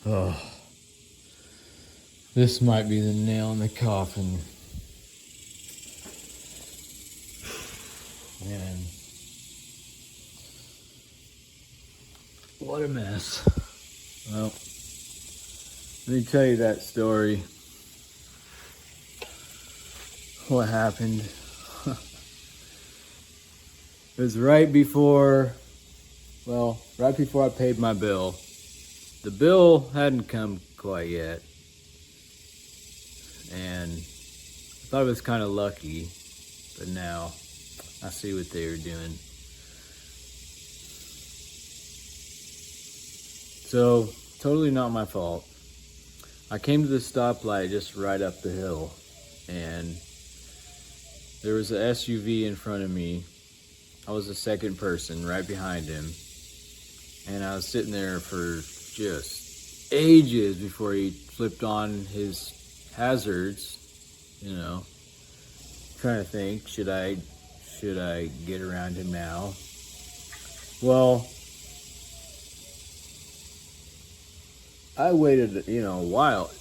Oh, this might be the nail in the coffin. Man, what a mess. Well, let me tell you that story. What happened? It was right before I paid my bill. The bill hadn't come quite yet. And I thought it was kind of lucky, but now I see what they were doing. So, totally not my fault. I came to the stoplight just right up the hill, and there was an SUV in front of me. I was the second person right behind him, and I was sitting there for just ages before he flipped on his hazards, trying to think, should I get around him now? Well, I waited, a while.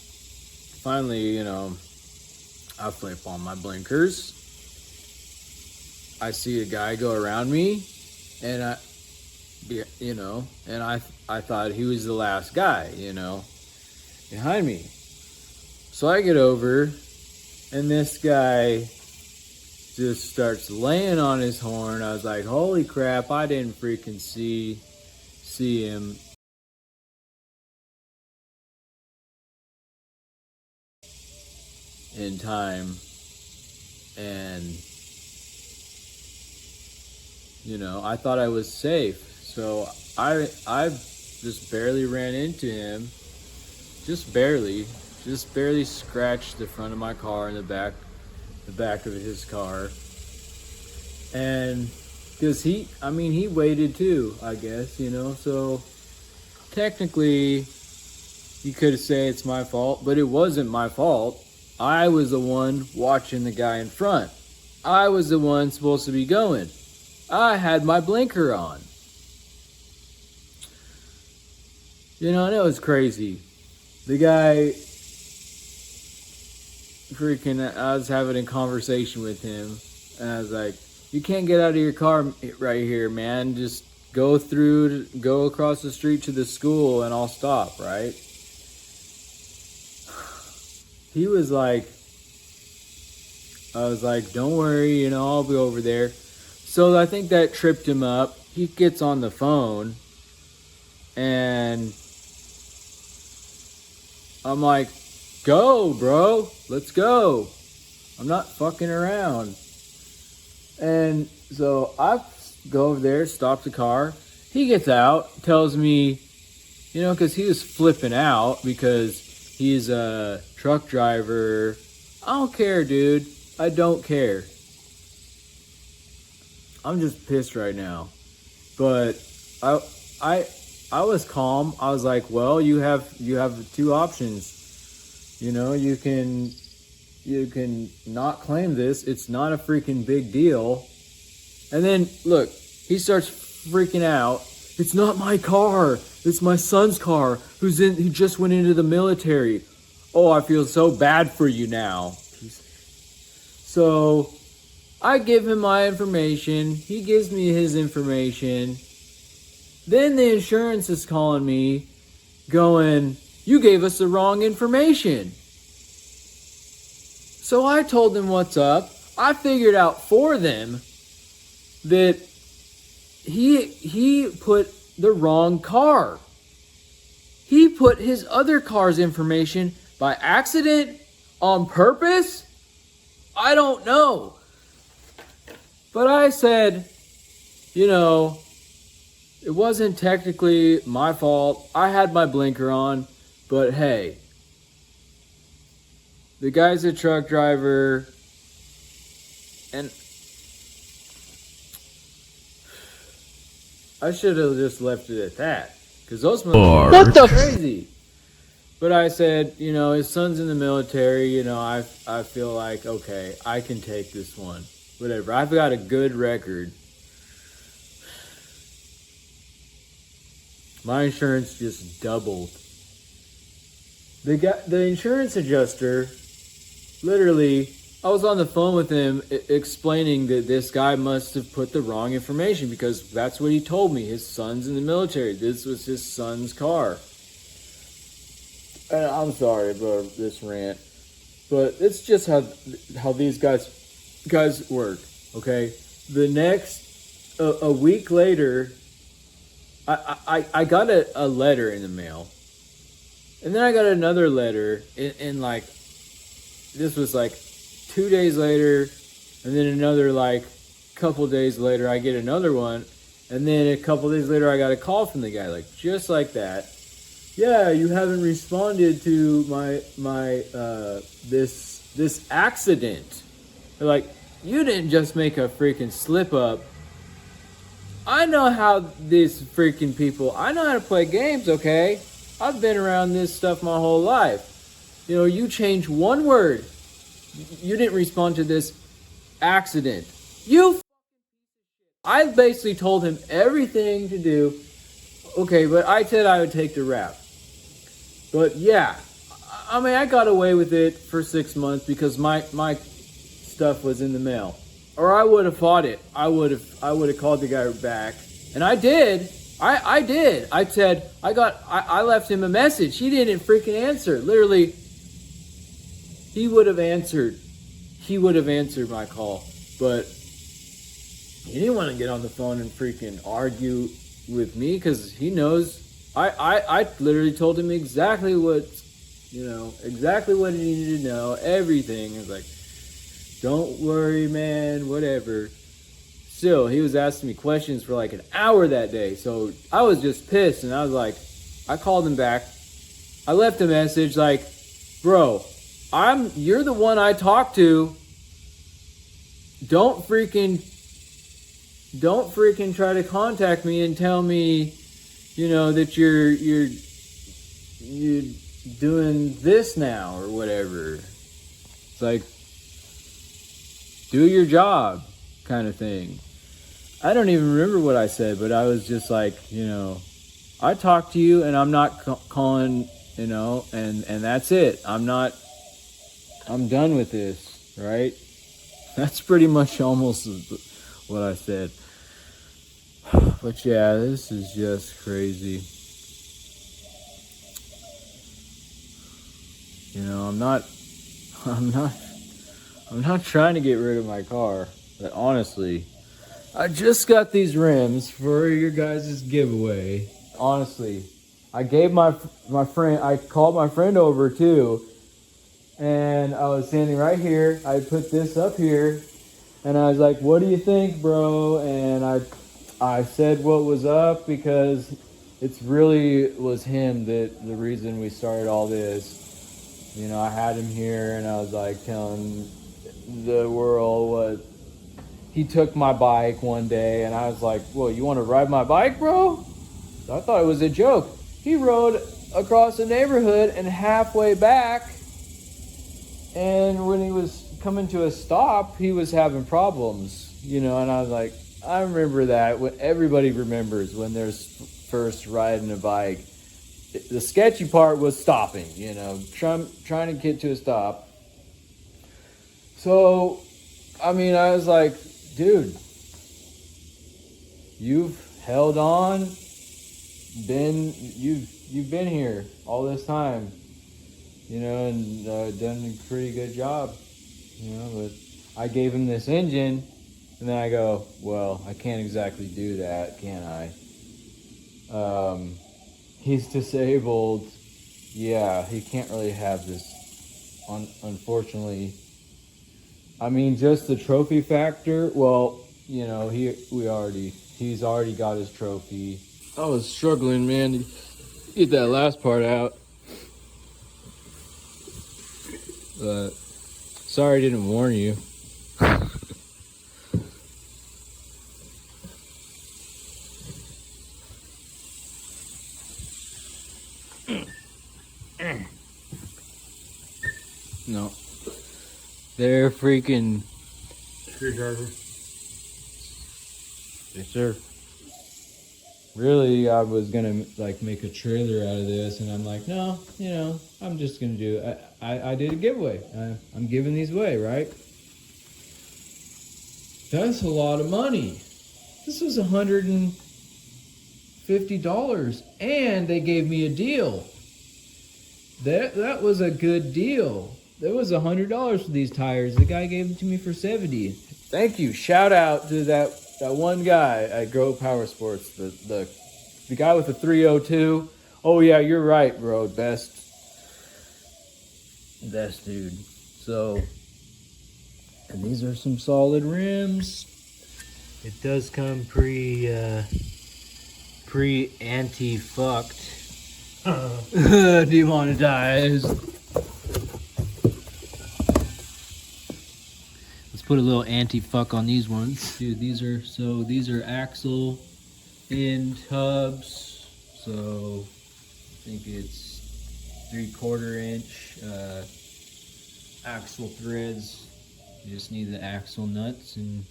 Finally, I flip on my blinkers. I see a guy go around me, and I thought he was the last guy, behind me. So I get over, and this guy just starts laying on his horn. I was like, holy crap, I didn't freaking see him. In time, and I thought I was safe, so I just barely ran into him, just barely scratched the front of my car and the back of his car, and because he waited too, I guess, so technically you could say it's my fault, but it wasn't my fault. I was the one watching the guy in front. I was the one supposed to be going. I had my blinker on. And it was crazy. The guy, I was having a conversation with him, and I was like, you can't get out of your car right here, man. Just go across the street to the school, and I'll stop, right? He was like, I was like, don't worry, I'll be over there. So I think that tripped him up. He gets on the phone, and I'm like, go, bro, let's go. I'm not fucking around. And so I go over there, stop the car. He gets out, tells me, because he was flipping out because he's a truck driver. I don't care, dude. I don't care. I'm just pissed right now. But I was calm. I was like, well, you have two options. You can not claim this. It's not a freaking big deal. And then look, he starts freaking out. It's not my car. It's my son's car he just went into the military. Oh, I feel so bad for you now. So I give him my information. He gives me his information. Then the insurance is calling me going, you gave us the wrong information. So I told them what's up. I figured out for them that he put the wrong car. He put his other car's information by accident, on purpose? I don't know. But I said, it wasn't technically my fault. I had my blinker on, but hey, the guy's a truck driver, and I should have just left it at that, because those motherfuckers are crazy. But I said, his son's in the military, I feel like, okay, I can take this one. Whatever. I've got a good record. My insurance just doubled. The insurance adjuster, literally, I was on the phone with him explaining that this guy must have put the wrong information because that's what he told me. His son's in the military. This was his son's car. And I'm sorry about this rant, but it's just how these guys work. Okay, the next a week later, I got a letter in the mail, and then I got another letter in like, this was like 2 days later, and then another like couple days later I get another one, and then a couple days later I got a call from the guy, like just like that. Yeah, you haven't responded to my this accident. They're like, you didn't just make a freaking slip up. I know how these freaking people, I know how to play games, okay? I've been around this stuff my whole life. You know, you change one word. You didn't respond to this accident. I basically told him everything to do. Okay, but I said I would take the rap. But yeah, I mean, I got away with it for 6 months because my stuff was in the mail. Or I would have fought it. I would have called the guy back. And I did. I did. I said, I left him a message. He didn't freaking answer. Literally, he would have answered my call, but he didn't want to get on the phone and freaking argue with me because he knows I literally told him exactly what he needed to know, everything. I was like, don't worry, man, whatever. Still, he was asking me questions for like an hour that day, so I was just pissed, and I was like, I called him back. I left a message like, bro, you're the one I talked to. Don't freaking try to contact me and tell me, that you're doing this now or whatever. It's like, do your job kind of thing. I don't even remember what I said, but I was just like, I talked to you and I'm not calling, and that's it. I'm done with this, right? That's pretty much almost what I said. But yeah, this is just crazy. I'm not trying to get rid of my car, but honestly, I just got these rims for your guys' giveaway. Honestly, I gave my friend, I called my friend over too, and I was standing right here. I put this up here, and I was like, what do you think, bro? And I said what was up because it's really was him that the reason we started all this. I had him here, and I was like telling the world what he took my bike one day, and I was like, well, you want to ride my bike, bro? So I thought it was a joke. He rode across the neighborhood and halfway back, and when he was coming to a stop, he was having problems, and I was like, I remember that. What everybody remembers when they're first riding a bike. The sketchy part was stopping, trying to get to a stop. So, I mean, I was like, dude, you've held on, you've been here all this time, and done a pretty good job, but I gave him this engine, and then I go, well, I can't exactly do that, can I? He's disabled. Yeah, he can't really have this, unfortunately. I mean, just the trophy factor, well, he's already got his trophy. I was struggling, man, to get that last part out. But sorry I didn't warn you. No. They're freaking screwdriver. Yes, sir. really I was gonna like make a trailer out of this, and I'm like, no, I'm just gonna do it. I did a giveaway. I'm giving these away, right? That's a lot of money. This was $150, and they gave me a deal. That was a good deal. That was $100 for these tires. The guy gave them to me for $70. Thank you. Shout out to that one guy at Grow Power Sports, the guy with the 302. Oh yeah, you're right, bro. Best dude. So, and these are some solid rims. It does come anti-fucked. Demonetized. Let's put a little anti-fuck on these ones. Dude, these are axle end hubs. So I think it's 3/4 inch axle threads. You just need the axle nuts and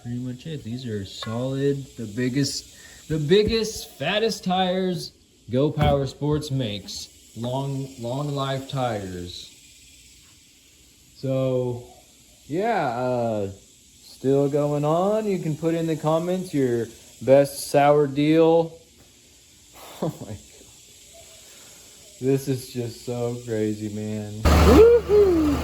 pretty much it. These are solid. The biggest, fattest tires Go Power Sports makes. Long life tires. So yeah, still going on. You can put in the comments your best sour deal. Oh my god. This is just so crazy, man. Woohoo!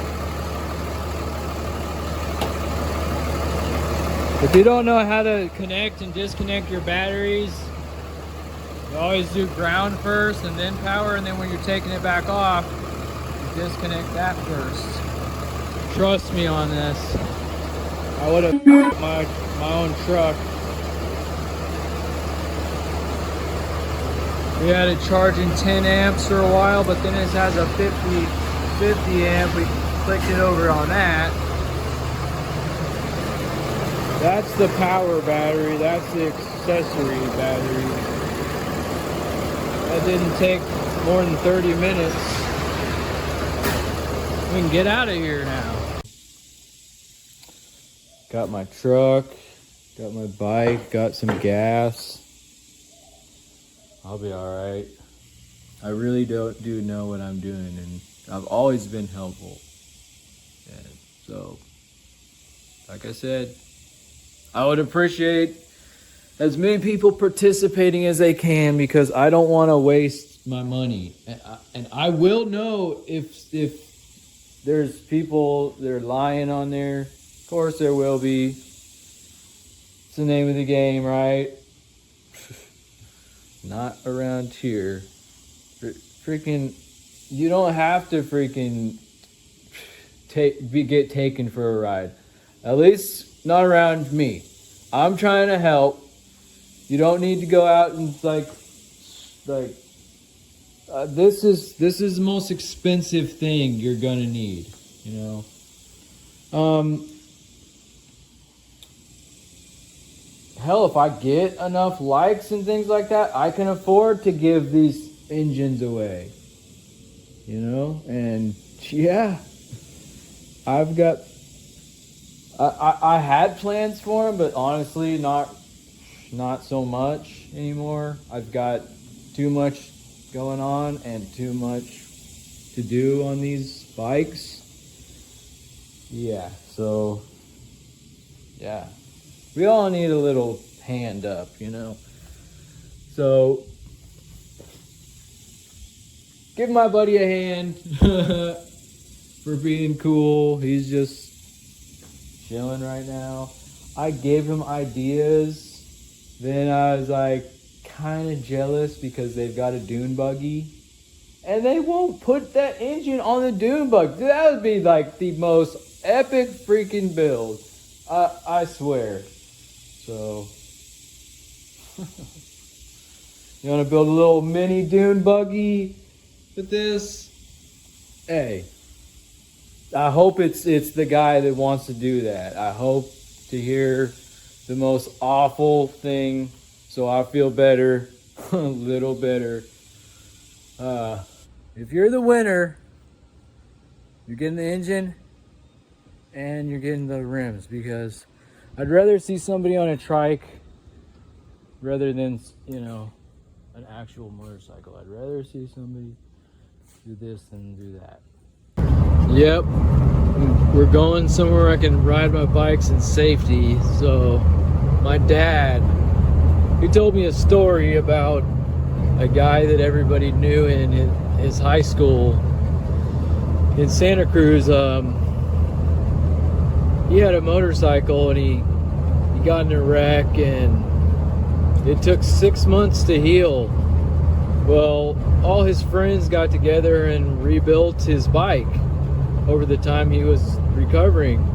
If you don't know how to connect and disconnect your batteries, you always do ground first and then power, and then when you're taking it back off, you disconnect that first. Trust me on this. I would have my own truck. We had it charging 10 amps for a while, but then it has a 50 amp. We clicked it over on that. That's the power battery. That's the accessory battery. That didn't take more than 30 minutes. We can get out of here now. Got my truck, got my bike, got some gas. I'll be all right. I really do know what I'm doing, and I've always been helpful. And so, like I said, I would appreciate as many people participating as they can, because I don't want to waste my money. And I will know if there's people that are lying on there. Of course there will be. It's the name of the game, right? Not around here. Freaking, you don't have to freaking get taken for a ride. At least not around me. I'm trying to help. You don't need to go out and this is the most expensive thing you're gonna need, Hell, if I get enough likes and things like that, I can afford to give these engines away. And yeah, I've got, I had plans for them, but honestly, not so much anymore. I've got too much going on and too much to do on these bikes. Yeah, so yeah. We all need a little hand up, So, give my buddy a hand for being cool. He's just chilling right now. I gave him ideas. Then I was like kind of jealous because they've got a dune buggy. And they won't put that engine on the dune buggy. That would be like the most epic freaking build. I swear. So, you want to build a little mini dune buggy with this? Hey, I hope it's the guy that wants to do that. I hope to hear the most awful thing so I feel better, a little better. If you're the winner, you're getting the engine and you're getting the rims, because I'd rather see somebody on a trike rather than, an actual motorcycle. I'd rather see somebody do this than do that. Yep, we're going somewhere I can ride my bikes in safety. So my dad, he told me a story about a guy that everybody knew in his high school in Santa Cruz. He had a motorcycle and he got in a wreck, and it took 6 months to heal. Well, all his friends got together and rebuilt his bike over the time he was recovering.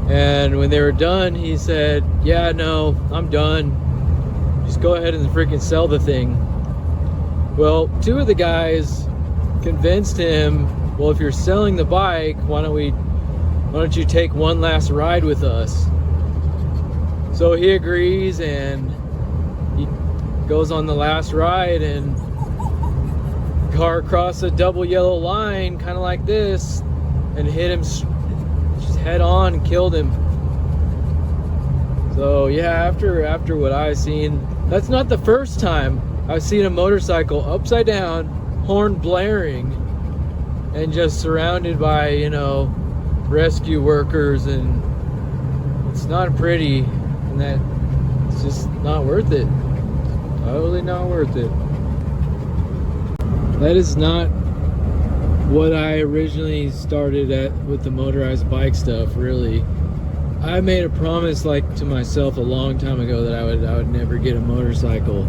And when they were done, he said, yeah, no, I'm done. Just go ahead and freaking sell the thing. Well, two of the guys convinced him, well, if you're selling the bike, why don't you take one last ride with us? So he agrees, and he goes on the last ride, and car crossed a double yellow line, kind of like this, and hit him just head on and killed him. So yeah, after what I've seen, that's not the first time I've seen a motorcycle upside down, horn blaring, and just surrounded by, rescue workers, and it's not pretty, and that it's just not worth it. Totally not worth it. That is not what I originally started at with the motorized bike stuff, really. I made a promise to myself a long time ago that I would never get a motorcycle.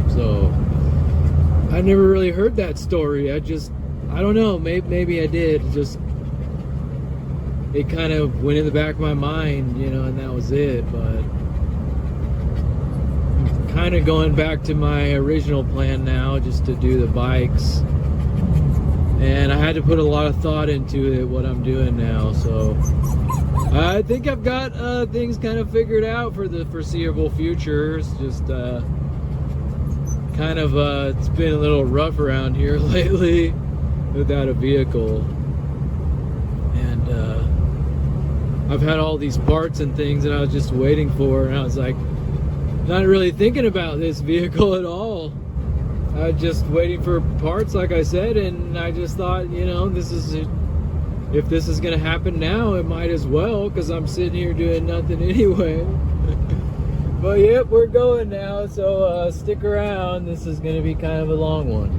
So I never really heard that story. I don't know, maybe I did. It kind of went in the back of my mind, and that was it. But I'm kind of going back to my original plan now, just to do the bikes. And I had to put a lot of thought into it, what I'm doing now. So I think I've got things kind of figured out for the foreseeable future. It's just it's been a little rough around here lately without a vehicle. And I've had all these parts and things that I was just waiting for, and I was like, not really thinking about this vehicle at all. I was just waiting for parts, like I said, and I just thought, if this is gonna happen now, it might as well, because I'm sitting here doing nothing anyway. But yep, we're going now, so stick around. This is gonna be kind of a long one.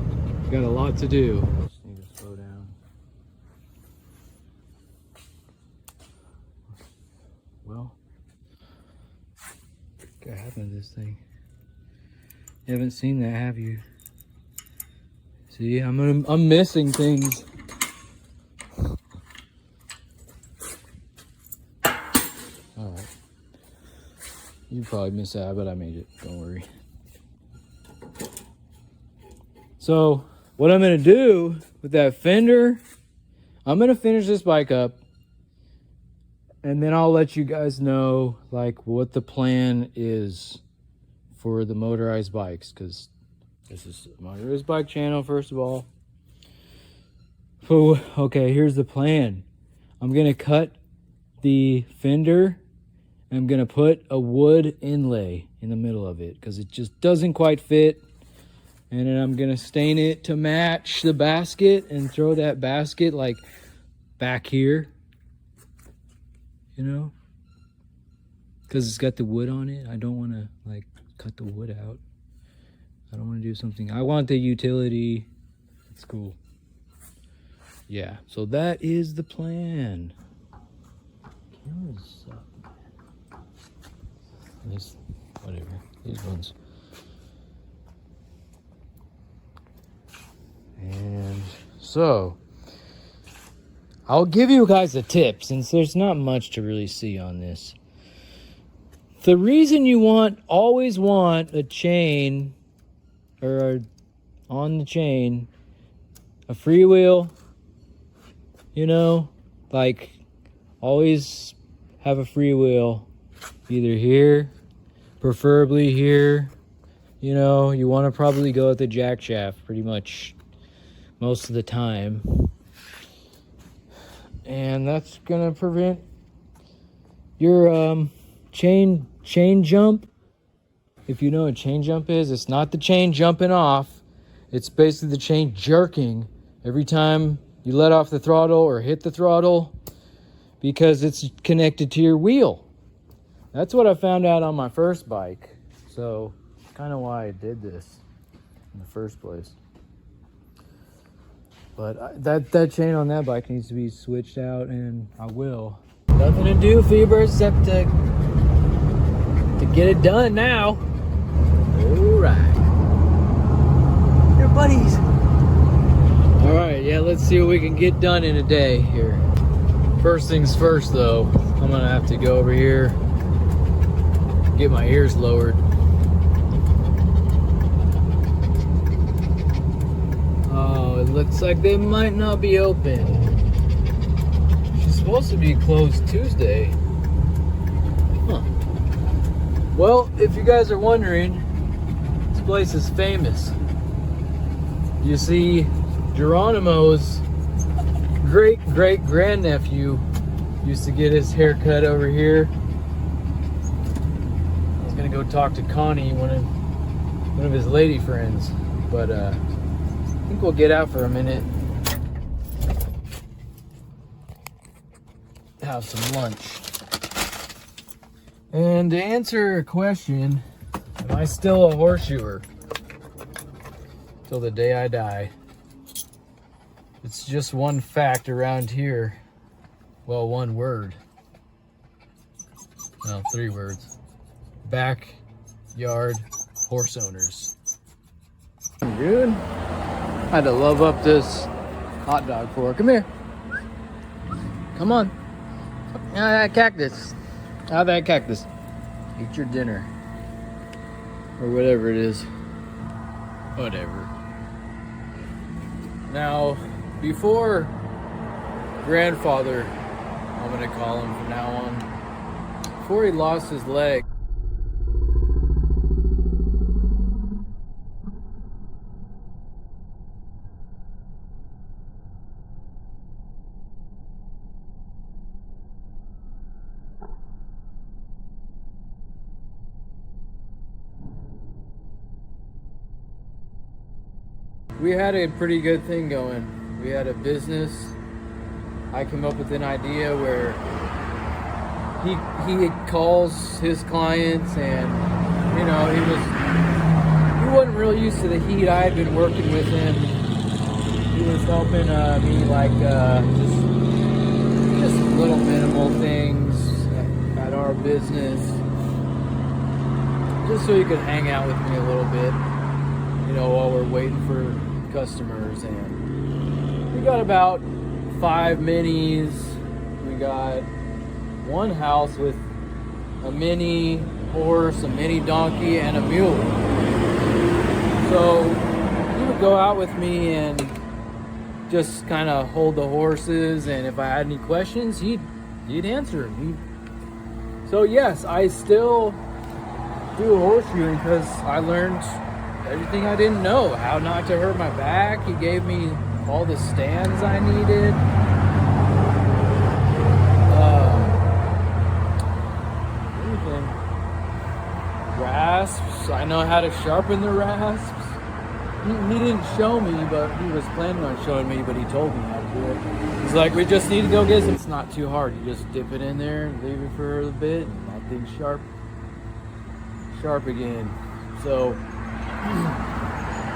Got a lot to do. Just need to slow down. Well, what happened to this thing? You haven't seen that, have you? See, I'm missing things. Alright. You probably missed that, but I made it. Don't worry. So, what I'm going to do with that fender, I'm going to finish this bike up. And then I'll let you guys know, what the plan is for the motorized bikes. Because this is a motorized bike channel, first of all. So, okay, here's the plan. I'm going to cut the fender. I'm going to put a wood inlay in the middle of it because it just doesn't quite fit. And then I'm going to stain it to match the basket and throw that basket back here. Because it's got the wood on it. I don't want to cut the wood out. I don't want to do something. I want the utility. It's cool. Yeah, so that is the plan. Cameras suck. Whatever. These ones. And so, I'll give you guys a tip since there's not much to really see on this. The reason you always want a chain, or on the chain, a freewheel, always have a freewheel either here, preferably here. You want to probably go with the jack shaft pretty much most of the time. And that's gonna prevent your chain jump. If you know what chain jump is, it's not the chain jumping off. It's basically the chain jerking every time you let off the throttle or hit the throttle because it's connected to your wheel. That's what I found out on my first bike. So, kind of why I did this in the first place. But that chain on that bike needs to be switched out, and I will. Nothing to do, Fever, except to get it done now. All right. They're buddies. All right, yeah, let's see what we can get done in a day here. First things first, though, I'm gonna have to go over here, get my ears lowered. Oh, it looks like they might not be open. She's supposed to be closed Tuesday. Huh. Well, if you guys are wondering, this place is famous. You see, Geronimo's great-great-grandnephew used to get his hair cut over here. I was gonna go talk to Connie, one of his lady friends, but I think we'll get out for a minute, have some lunch. And to answer a question, am I still a horseshoer? Till the day I die. It's just one fact around here. Well, one word. No, 3 words. Backyard horse owners. Dude, I had to love up this hot dog for. Come here. Come on. That cactus. Have that cactus. Eat your dinner. Or whatever it is. Whatever. Now, before grandfather, I'm gonna call him from now on, before he lost his leg, we had a pretty good thing going. We had a business. I came up with an idea where he calls his clients, and you know, he wasn't real used to the heat. I had been working with him. He was helping me like just little minimal things at our business, just so he could hang out with me a little bit, you know, while we're waiting for customers. And we got about 5 minis. We got one house with a mini horse, a mini donkey, and a mule. So he would go out with me and just kind of hold the horses, and if I had any questions, he'd answer them. So yes, I still do horseshoeing because I learned everything I didn't know, how not to hurt my back. He gave me all the stands I needed. Everything. Rasps, I know how to sharpen the rasps. He didn't show me, but he was planning on showing me, but he told me how to do it. He's like, we just need to go get some. It's not too hard. You just dip it in there and leave it for a bit, and that thing's sharp again. So,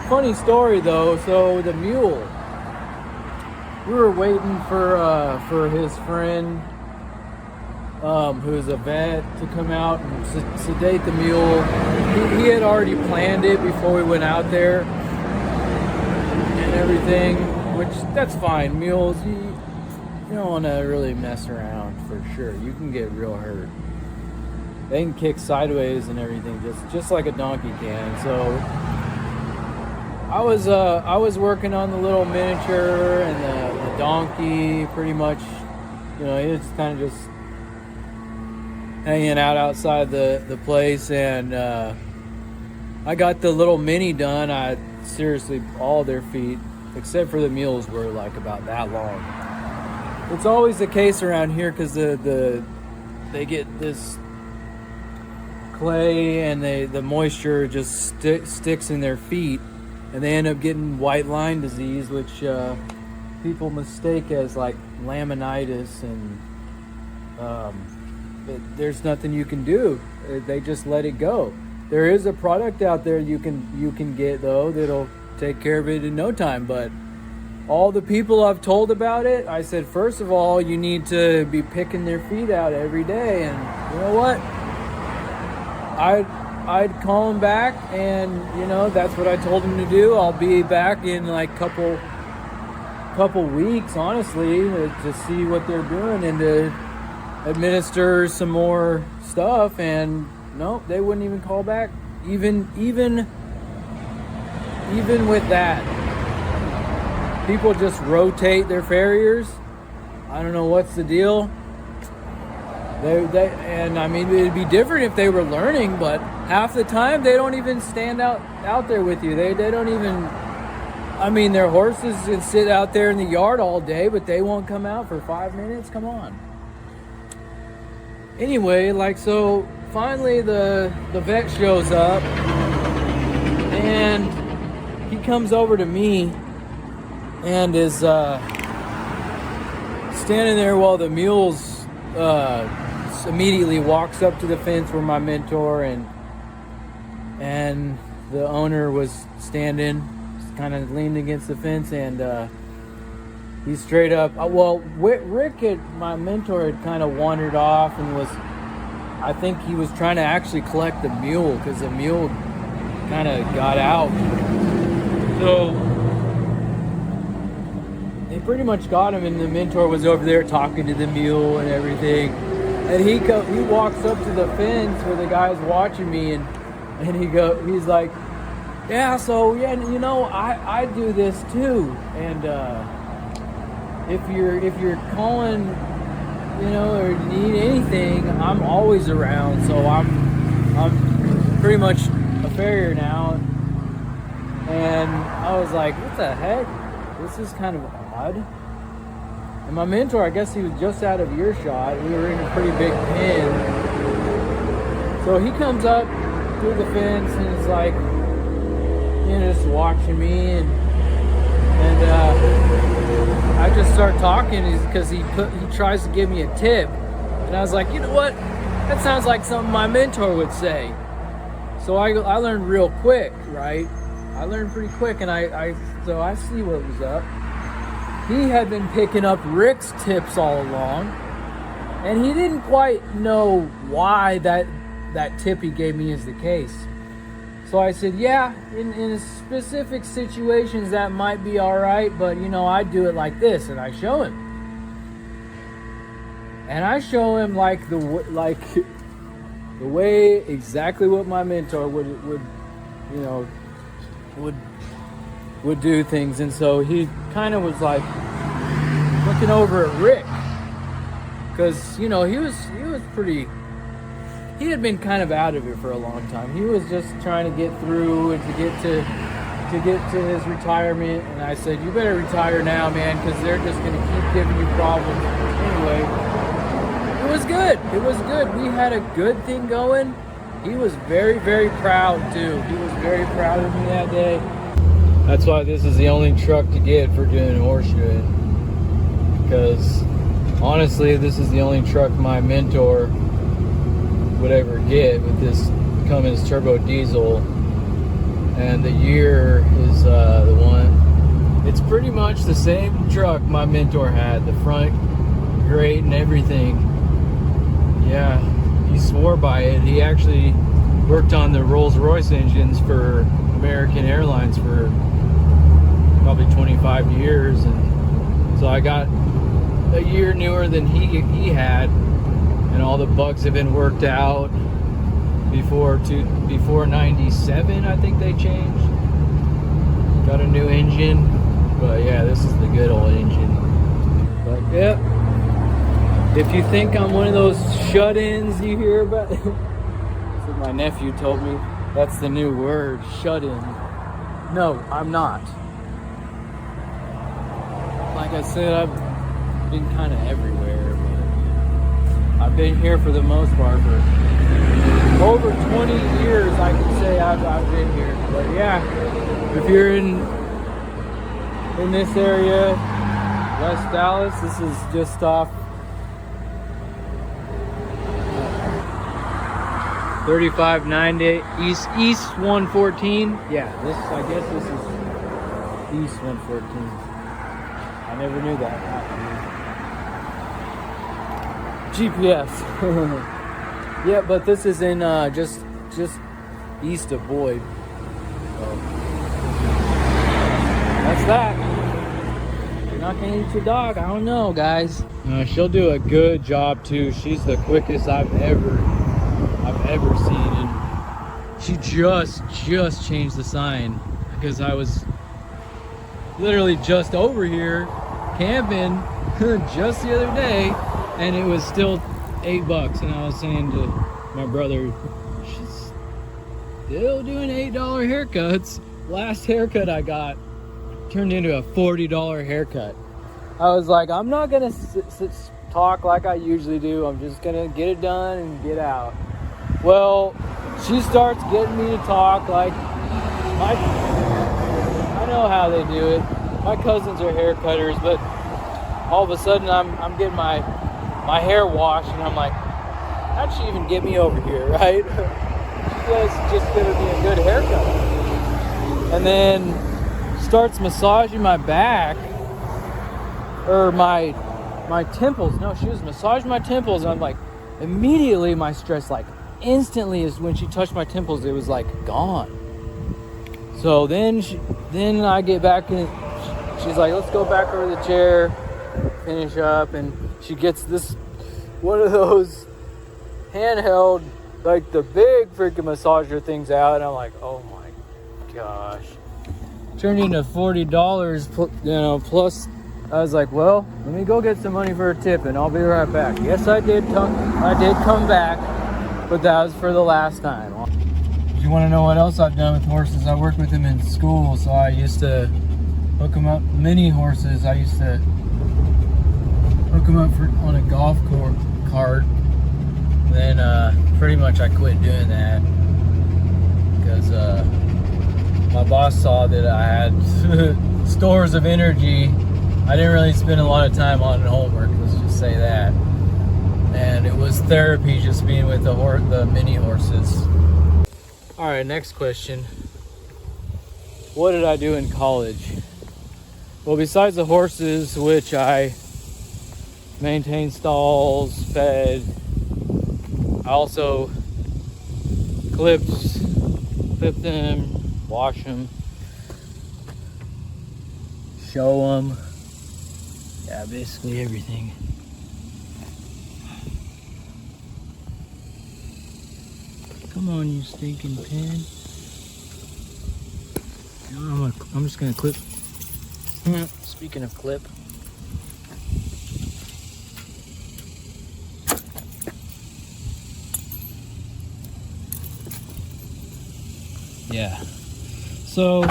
funny story though. So the mule, we were waiting for his friend, who's a vet, to come out and sedate the mule. He had already planned it before we went out there and everything, which that's fine. Mules, you don't want to really mess around for sure. You can get real hurt. They can kick sideways and everything, just like a donkey can. So I was working on the little miniature and the donkey, pretty much. You know, it's kind of just hanging out outside the place, and I got the little mini done. Seriously, all their feet, except for the mules, were like about that long. It's always the case around here because they get this clay, and the moisture just sticks in their feet, and they end up getting white line disease, which people mistake as like laminitis, and there's nothing you can do. They just let it go. There is a product out there you can get though that'll take care of it in no time, but all the people I've told about it, I said, first of all, you need to be picking their feet out every day. And you know what? I'd call them back, and you know, that's what I told them to do. I'll be back in like couple weeks, honestly, to see what they're doing and to administer some more stuff. And no, they wouldn't even call back. Even with that, people just rotate their farriers. I don't know what's the deal. And I mean, it'd be different if they were learning, but half the time they don't even stand out there with you. They don't even, I mean, their horses can sit out there in the yard all day, but they won't come out for 5 minutes. Come on. Anyway, like, so finally the vet shows up, and he comes over to me and is standing there while the mules immediately walks up to the fence where my mentor and the owner was standing, kind of leaned against the fence, and he straight up, Rick, my mentor, had kind of wandered off and I think he was trying to actually collect the mule, because the mule kind of got out. So they pretty much got him, and the mentor was over there talking to the mule and everything. And he walks up to the fence where the guy's watching me, and he's like, yeah, so yeah, you know, I do this too, and if you're calling, you know, or need anything, I'm always around. So I'm pretty much a farrier now. And I was like, what the heck? This is kind of odd. And my mentor, I guess he was just out of earshot. We were in a pretty big pen. So he comes up through the fence and is like, you know, just watching me, and I just start talking because he tries to give me a tip, and I was like, you know what? That sounds like something my mentor would say. So I learned real quick, right? I learned pretty quick, and so I see what was up. He had been picking up Rick's tips all along, and he didn't quite know why that tip he gave me is the case. So I said, yeah, in specific situations that might be all right, but you know, I do it like this, and I show him. And I show him like the way exactly what my mentor would you know, would do things. And so he kind of was like looking over at Rick, because you know, he was pretty, he had been kind of out of it for a long time. He was just trying to get through and to get to his retirement. And I said, you better retire now, man, because they're just going to keep giving you problems. Anyway, it was good. It was good. We had a good thing going. He was very, very proud too. He was very proud of me that day. That's why this is the only truck to get for doing horseshoeing, because honestly, this is the only truck my mentor would ever get with this Cummins turbo diesel, and the year is the one. It's pretty much the same truck my mentor had, the front grate and everything. Yeah, he swore by it. He actually worked on the Rolls-Royce engines for American Airlines for probably 25 years, and so I got a year newer than he had. And all the bugs have been worked out. Before 97, I think they changed. Got a new engine, but yeah, this is the good old engine. But yeah, if you think I'm one of those shut-ins you hear about, that's what my nephew told me. That's the new word, shut-in. No, I'm not. Like I said, I've been kind of everywhere. I've been here for the most part for over 20 years I can say I've been here. But yeah, if you're in this area, West Dallas, this is just off 3590 East 114. Yeah, I guess this is East 114. I never knew that. GPS. Yeah, but this is in just east of Boyd. So that's that. You're not gonna eat your dog. I don't know, guys. She'll do a good job too. She's the quickest I've ever seen, and she just changed the sign because I was literally just over here camping just the other day, and it was still $8, and I was saying to my brother, she's still doing $8 haircuts. Last haircut I got turned into a $40 haircut. I was like, I'm not gonna talk like I usually do. I'm just gonna get it done and get out. Well, she starts getting me to talk like I know how they do it. My cousins are hair cutters, but all of a sudden I'm getting my hair washed, and I'm like, how'd she even get me over here, right? She was just giving me a good haircut. And then starts massaging my back, or my temples. No, she was massaging my temples, and I'm like, immediately my stress, like instantly, is when she touched my temples, it was like gone. So then I get back in. She's like, let's go back over the chair, finish up, and she gets this one of those handheld, like the big freaking massager things out, and I'm like, oh my gosh, turned into $40, plus. I was like, well, let me go get some money for a tip, and I'll be right back. Yes, I did come back, but that was for the last time. You want to know what else I've done with horses? I worked with them in school, so I used to hook them up, mini horses. I used to hook them up on a golf cart. Then pretty much I quit doing that because my boss saw that I had stores of energy. I didn't really spend a lot of time on homework, let's just say that. And it was therapy just being with the mini horses. All right, next question. What did I do in college? Well, besides the horses, which I maintained stalls, fed, I also clipped them, wash them, show them. Yeah, basically everything. Come on, you stinking pin. I'm just gonna clip. Speaking of clip. Yeah. So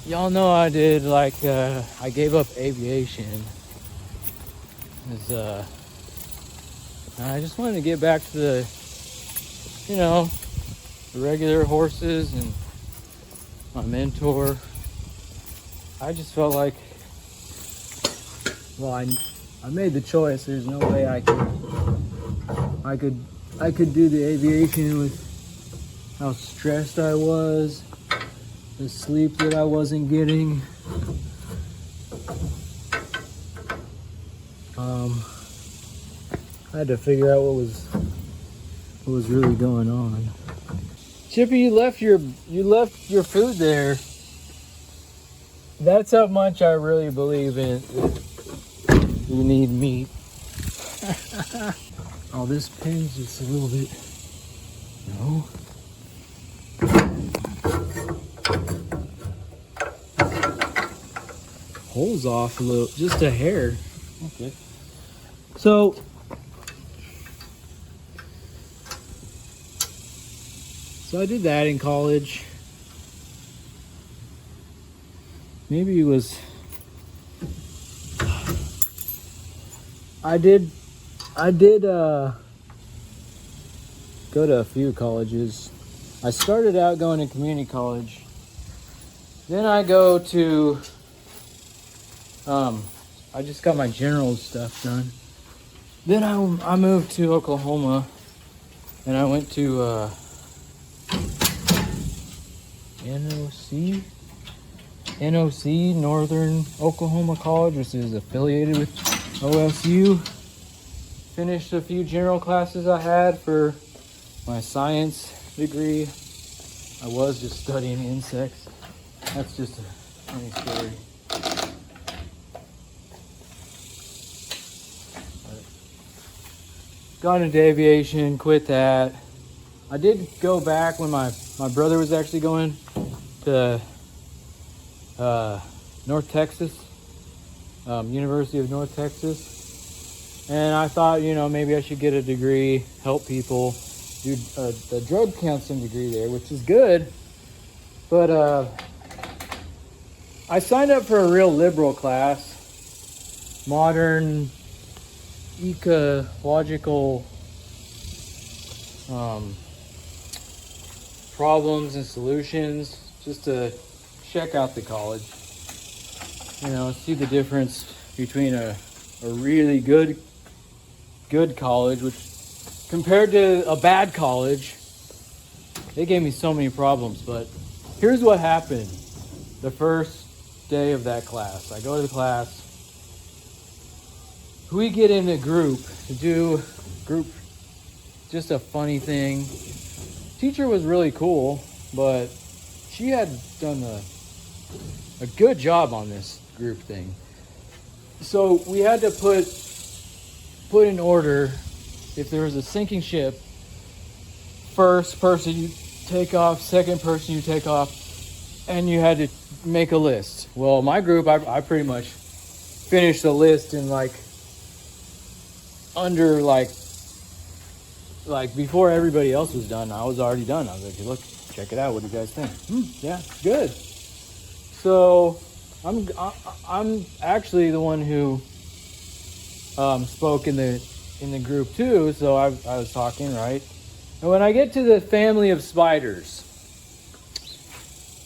y'all know I did I gave up aviation. I just wanted to get back to the regular horses and my mentor. I just felt like, well, I made the choice. There's no way I could do the aviation with how stressed I was, the sleep that I wasn't getting. I had to figure out what was really going on. Chippy, you left your food there. That's how much I really believe in. You need meat. Oh, this pin's just a little bit. No. Holes off a little, just a hair. Okay. So I did that in college. Maybe it was I did go to a few colleges. I started out going to community college. Then I go to I just got my general stuff done. Then I moved to Oklahoma, and I went to NOC, Northern Oklahoma College, which is affiliated with OSU. Finished a few general classes I had for my science degree. I was just studying insects. That's just a funny story. Got into aviation, quit that. I did go back when my brother was actually going to North Texas, University of North Texas. And I thought, maybe I should get a degree, help people, do a drug counseling degree there, which is good. But I signed up for a real liberal class, modern ecological problems and solutions, just to check out the college, see the difference between a really good college, which compared to a bad college, they gave me so many problems. But here's what happened the first day of that class. I go to the class. We get in a group to do just a funny thing. Teacher was really cool, but she had done a good job on this group thing. So we had to put in order, if there was a sinking ship, first person you take off, second person you take off, and you had to make a list. Well, my group, I pretty much finished the list in under before everybody else was done. I was already done. I was like, look, check it out. What do you guys think? Yeah, good. So I'm actually the one who spoke in the group too. So I was talking, right? And when I get to the family of spiders,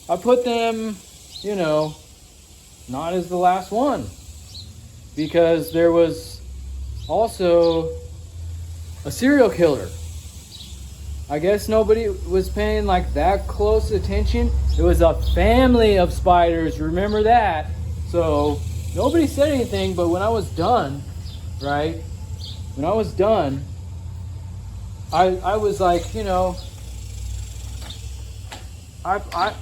I put them, not as the last one, because there was also a serial killer. I guess nobody was paying that close attention. It was a family of spiders, remember that? So nobody said anything, but when I was done, right? When I was done, I was like,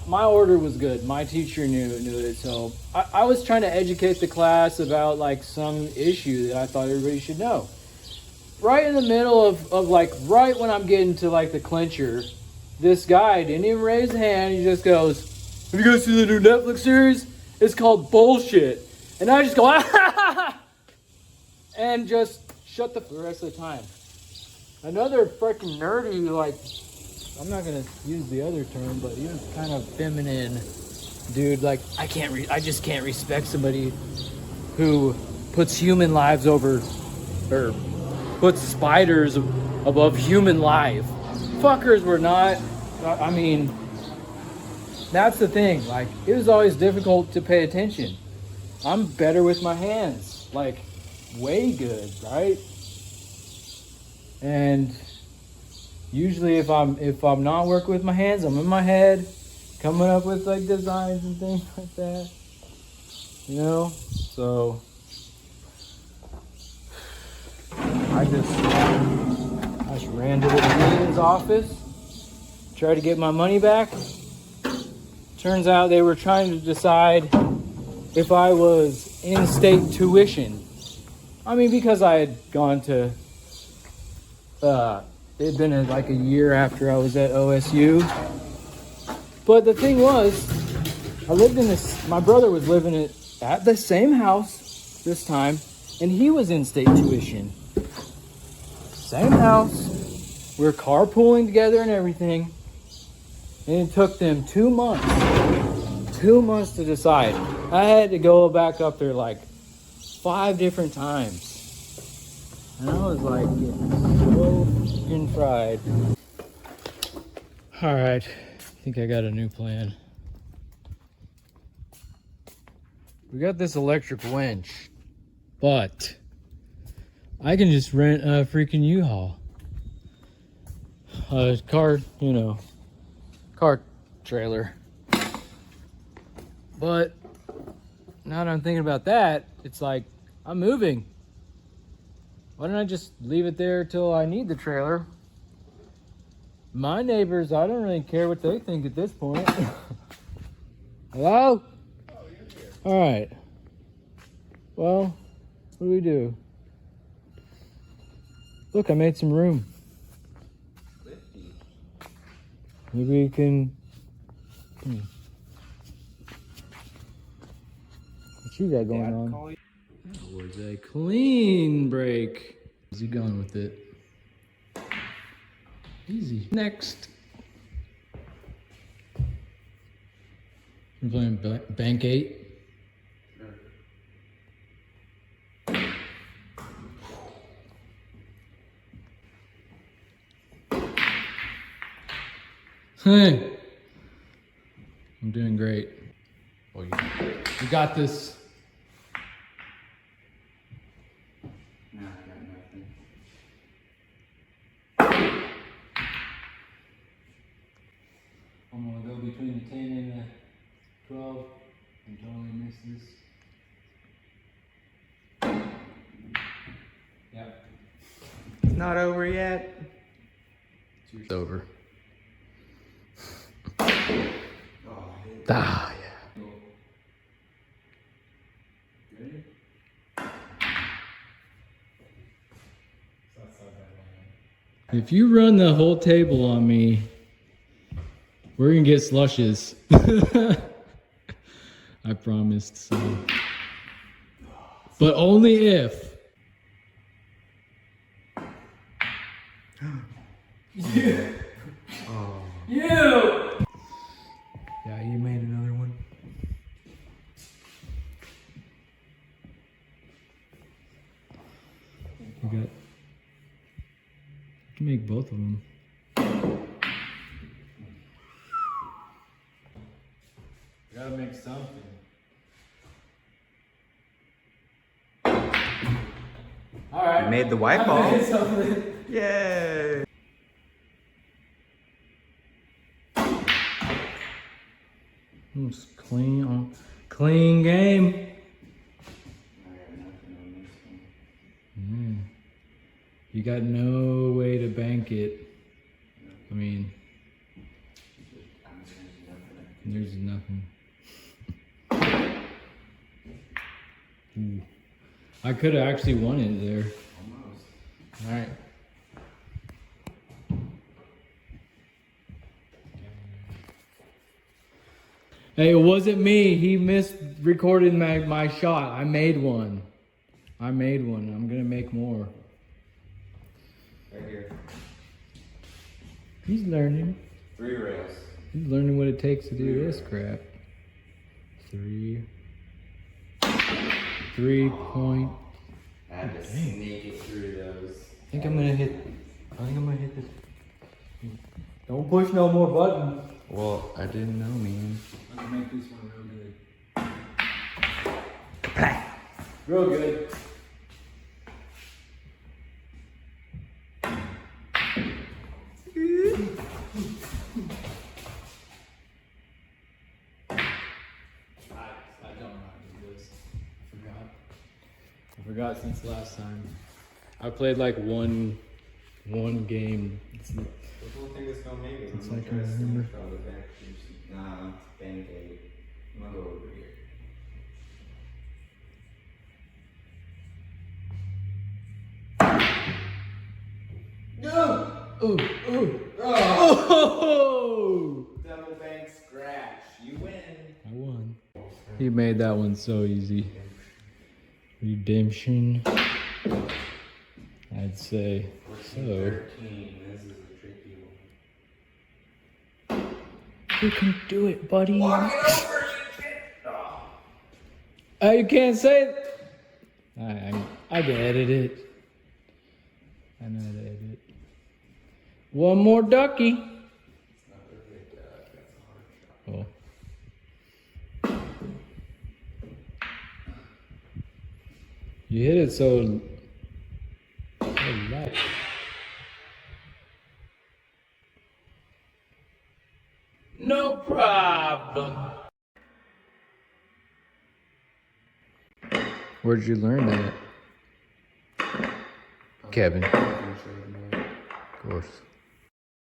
my order was good. My teacher knew it. So I was trying to educate the class about some issue that I thought everybody should know. Right in the middle of right when I'm getting to the clincher, this guy didn't even raise a hand. He just goes, "Have you guys seen the new Netflix series? It's called Bullshit." And I just go, "Ah!" and just shut the rest of the time. Another freaking nerdy, I'm not gonna use the other term, but he was kind of feminine dude. I just can't respect somebody who puts human lives over, or puts spiders above human life. Fuckers were not. I mean, that's the thing. It was always difficult to pay attention. I'm better with my hands, way good, right? And usually, if I'm not working with my hands, I'm in my head, coming up with designs and things like that. So I just ran to the dean's office, tried to get my money back. Turns out they were trying to decide if I was in-state tuition. I mean, because I had gone to, it had been a year after I was at OSU. But the thing was, my brother was living at the same house this time, and he was in-state tuition. Same house, we were carpooling together and everything, and it took them 2 months to decide. I had to go back up there 5 different times And I was like getting so fucking fried. Alright, I think I got a new plan. We got this electric winch, but I can just rent a freaking U-Haul. A car, you know, car trailer. But now that I'm thinking about that, it's like, I'm moving. Why don't I just leave it there till I need the trailer? My neighbors, I don't really care what they think at this point. Hello? All right. Well, what do we do? Look, I made some room. Maybe we can... What you got going on? That was a clean break. How's he going with it? Easy. Next. We're playing Bank 8. Hey, I'm doing great. Oh, you got this. No, I got nothing. I'm gonna go between the 10 and the 12 and totally miss this. Yep. It's not over yet. It's over. Oh, Ah, yeah. Ready? If you run the whole table on me, we're gonna get slushes. I promised so. But only if. yeah. Oh. You! Yeah, you made another one. You got. You can make both of them. You gotta make something. Alright. You made the white ball. Yay! It's clean, clean game. I got nothing on this one. You got no way to bank it. I mean, I'm just gonna do there's nothing. Ooh. I could have actually won it there. Almost. All right. Hey, it wasn't me. He recorded my shot. I made one. I'm gonna make more. Right here. He's learning. 3 rails. He's learning what it takes to do this crap. 3-point. I had to sneak it through those. I think I'm gonna hit this. Don't push no more buttons. Well, I didn't know, man. Let's make this one real good. Real good. I don't know how to do this. I forgot since last time. I played like one game. What do you think it's gonna make it? It's I'm like gonna I try to remember. sneak all the back. Nah, it's Bank 8. I'm gonna go over here. Oh! Oh! Double bank scratch. You win. I won. He made that one so easy. Redemption. I'd say so. 13. This is a tricky one. You can do it, buddy. Walk it over, you shit. Oh. You can't say it. I can edit it. I know how to edit. One more ducky. Oh. You hit it so light. No problem. Where'd you learn that? Kevin. Of course.